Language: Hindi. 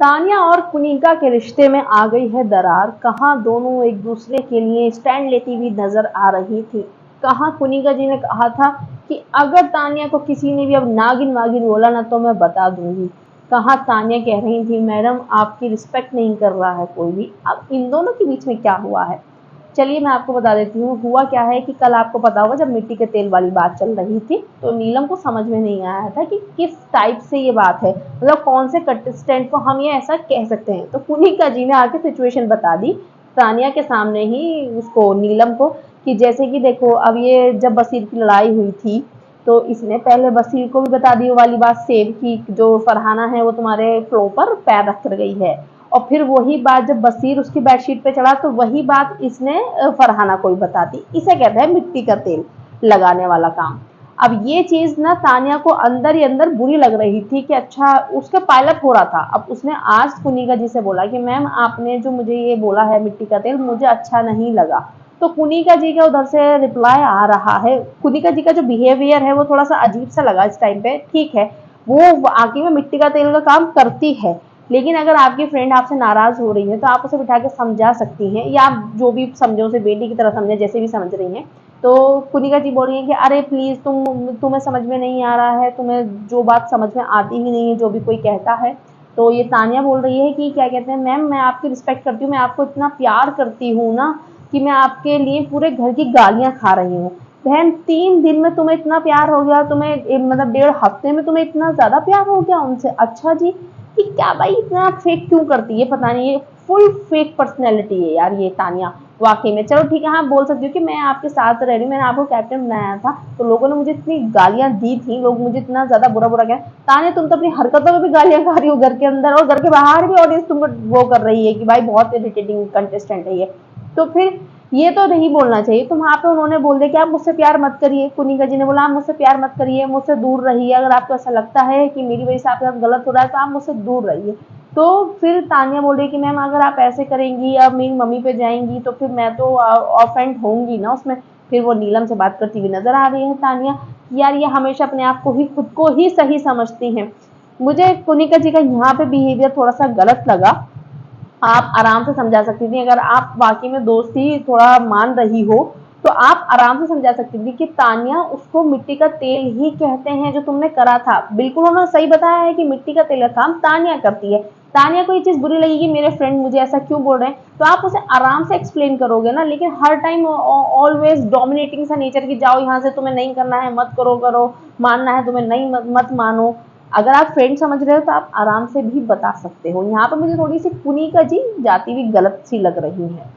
तानिया और कुनिका के रिश्ते में आ गई है दरार। कहाँ दोनों एक दूसरे के लिए स्टैंड लेती हुई नजर आ रही थी। कहाँ कुनिका जी ने कहा था कि अगर तानिया को किसी ने भी अब नागिन वागिन बोला ना तो मैं बता दूंगी। कहाँ तानिया कह रही थी मैडम आपकी रिस्पेक्ट नहीं कर रहा है कोई भी। अब इन दोनों के बीच में क्या हुआ है, चलिए मैं आपको बता देती हूँ। हुआ क्या है कि कल आपको पता होगा जब मिट्टी के तेल वाली बात चल रही थी तो नीलम को समझ में नहीं आया था कि किस टाइप से ये बात है, मतलब कौन से कंटेस्टेंट को हम ये ऐसा कह सकते हैं। तो कुनिका जी ने आके सिचुएशन बता दी तानिया के सामने ही उसको, नीलम को, कि जैसे कि देखो अब ये जब बसीर की लड़ाई हुई थी तो इसने पहले बसीर को भी बता दी वो वाली बात सेम की जो फरहाना है वो तुम्हारे फ्लो पर पैर रख कर गई है। और फिर वही बात जब बसीर उसकी बेडशीट पे चढ़ा तो वही बात इसने फरहाना को भी बता दी। इसे कहते हैं मिट्टी का तेल लगाने वाला काम। अब ये चीज ना तानिया को अंदर ही अंदर बुरी लग रही थी कि अच्छा उसके पायलट हो रहा था। अब उसने आज कुनिका जी से बोला कि मैम आपने जो मुझे ये बोला है मिट्टी का तेल मुझे अच्छा नहीं लगा। तो कुनिका जी का उधर से रिप्लाई आ रहा है। कुनिका जी का जो बिहेवियर है वो थोड़ा सा अजीब सा लगा इस टाइम पे। ठीक है वो आके में मिट्टी का तेल का काम करती है, लेकिन अगर आपकी फ्रेंड आपसे नाराज हो रही है तो आप उसे बिठा के समझा सकती हैं, या आप जो भी समझो उसे बेटी की तरह समझे जैसे भी समझ रही हैं। तो कुनिका जी बोल रही है कि अरे प्लीज तुम्हें समझ में नहीं आ रहा है, तुम्हें जो बात समझ में आती ही नहीं है जो भी कोई कहता है। तो ये तानिया बोल रही है कि क्या कहते हैं मैम मैं आपकी रिस्पेक्ट करती हूँ, मैं आपको इतना प्यार करती हूँ ना कि मैं आपके लिए पूरे घर की गालियां खा रही हूँ। बहन 3 दिन में तुम्हें इतना प्यार हो गया, तुम्हें मतलब 1.5 हफ्ते में तुम्हें इतना ज्यादा प्यार हो गया उनसे। अच्छा जी कि क्या भाई इतना फेक क्यों करती है पता नहीं, ये फुल फेक पर्सनैलिटी है यार ये तानिया वाकई में। चलो ठीक है हाँ बोल सकती हूँ कि मैं आपके साथ रह रही हूँ, मैंने आपको कैप्टन बनाया था तो लोगों ने मुझे इतनी गालियां दी थी, लोग मुझे इतना ज्यादा बुरा बुरा कहा। तानिया तुम तो अपनी हरकतों में भी गालियां खा रही हो घर के अंदर, और घर के बाहर भी ऑडियंस तुमको वो कर रही है कि भाई बहुत इरिटेटिंग कंटेस्टेंट है ये। तो फिर ये तो नहीं बोलना चाहिए। तो वहां पे उन्होंने बोल दिया कि आप मुझसे प्यार मत करिए। कुनिका जी ने बोला आप मुझसे प्यार मत करिए, मुझसे दूर रहिए, अगर आपको ऐसा लगता है कि मेरी वजह से आपके साथ गलत हो रहा है तो आप मुझसे दूर रहिए। तो फिर तानिया बोल रही कि मैम अगर आप ऐसे करेंगी अब मेरी मम्मी पे जाएंगी तो फिर मैं तो ऑफेंड होंगी ना उसमें। फिर वो नीलम से बात करती हुई नजर आ रही है तानिया कि यार ये हमेशा अपने आप को ही खुद को ही सही समझती हैं। मुझे कुनिका जी का यहाँ पे बिहेवियर थोड़ा सा गलत लगा। आप आराम से समझा सकती थी, अगर आप वाकई में दोस्ती थोड़ा मान रही हो तो आप आराम से समझा सकती थी कि तानिया उसको मिट्टी का तेल ही कहते हैं जो तुमने करा था। बिल्कुल उन्होंने सही बताया है कि मिट्टी का तेल का काम तानिया करती है। तानिया को ये चीज बुरी लगी कि मेरे फ्रेंड मुझे ऐसा क्यों बोल रहे हैं तो आप उसे आराम से एक्सप्लेन करोगे ना, लेकिन हर टाइम ऑलवेज डोमिनेटिंग सा नेचर की जाओ यहाँ से, तुम्हें नहीं करना है मत करो, करो मानना है तुम्हें नहीं मत मानो। अगर आप फ्रेंड समझ रहे हो तो आप आराम से भी बता सकते हो। यहाँ पर मुझे थोड़ी सी कुनिका जी जाती हुई गलत सी लग रही है।